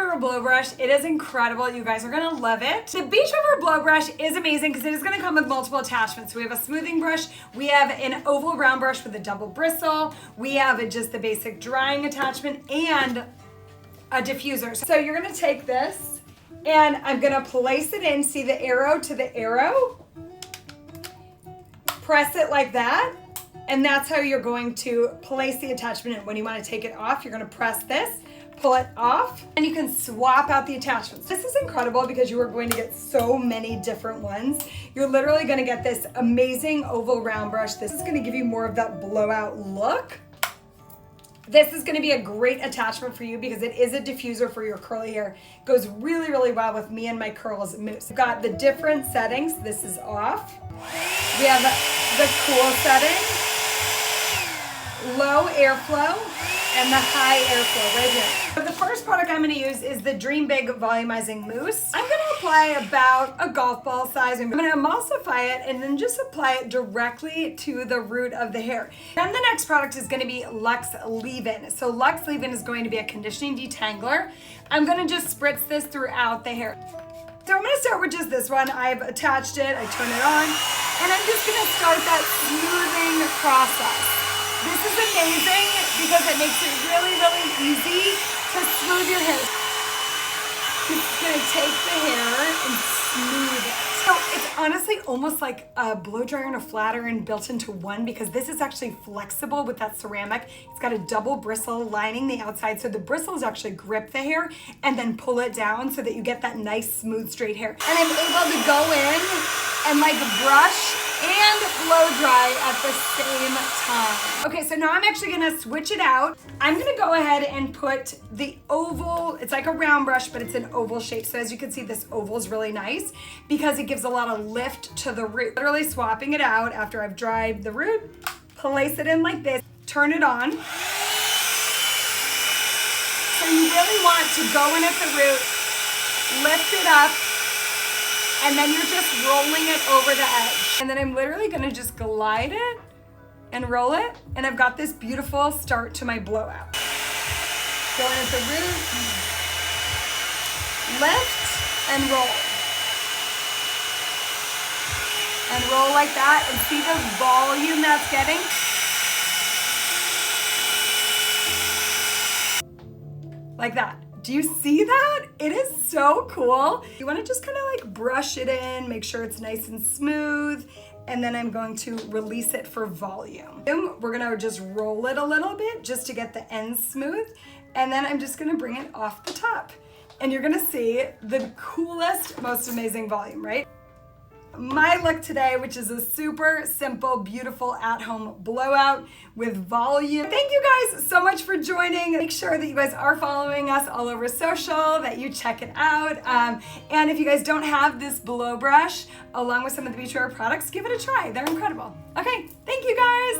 Beachwaver blow brush. It is incredible. You guys are gonna love it. The Beachwaver blow brush is amazing because it is gonna come with multiple attachments. So we have a smoothing brush, we have an oval round brush with a double bristle, we have just the basic drying attachment, and a diffuser. So you're gonna take this and I'm gonna place it in, see the arrow to the arrow? Press it like that, and that's how you're going to place the attachment in. When you wanna take it off, you're gonna press this, pull it off, and you can swap out the attachments. This is incredible because you are going to get so many different ones. You're literally gonna get this amazing oval round brush. This is gonna give you more of that blowout look. This is gonna be a great attachment for you because it is a diffuser for your curly hair. It goes really, really well with me and my curls mousse. We've got the different settings. This is off. We have the cool setting, low airflow, and the high airflow right here. So the first product I'm gonna use is the Dream Big Volumizing Mousse. I'm gonna apply about a golf ball size. I'm gonna emulsify it and then just apply it directly to the root of the hair. Then the next product is gonna be Luxe Leave-In. So Luxe Leave-In is going to be a conditioning detangler. I'm gonna just spritz this throughout the hair. So I'm gonna start with just this one. I've attached it, I turn it on, and I'm just gonna start that smoothing process. This is amazing because it makes it really, really easy to smooth your hair. It's gonna take the hair and smooth it. So it's honestly almost like a blow dryer and a flat iron built into one because this is actually flexible with that ceramic. It's got a double bristle lining the outside, so the bristles actually grip the hair and then pull it down so that you get that nice, smooth, straight hair. And I'm able to go in and like brush and blow dry at the same time. Okay, so now I'm actually gonna switch it out. I'm gonna go ahead and put the oval, it's like a round brush, but it's an oval shape. So as you can see, this oval is really nice because it gives a lot of lift to the root. Literally swapping it out after I've dried the root, place it in like this, turn it on. So you really want to go in at the root, lift it up, and then you're just rolling it over the edge. And then I'm literally gonna just glide it and roll it, and I've got this beautiful start to my blowout. Go in at the root, lift and roll. And roll like that, and see the volume that's getting? Like that. Do you see that? It is so cool. You wanna just kinda like brush it in, make sure it's nice and smooth, and then I'm going to release it for volume. We're gonna just roll it a little bit just to get the ends smooth, and then I'm just gonna bring it off the top. And you're gonna see the coolest, most amazing volume, right? My look today, which is a super simple, beautiful at-home blowout with volume. Thank you guys so much for joining. Make sure that you guys are following us all over social, that you check it out. And if you guys don't have this blow brush, along with some of the Beachwaver products, give it a try. They're incredible. Okay, thank you guys.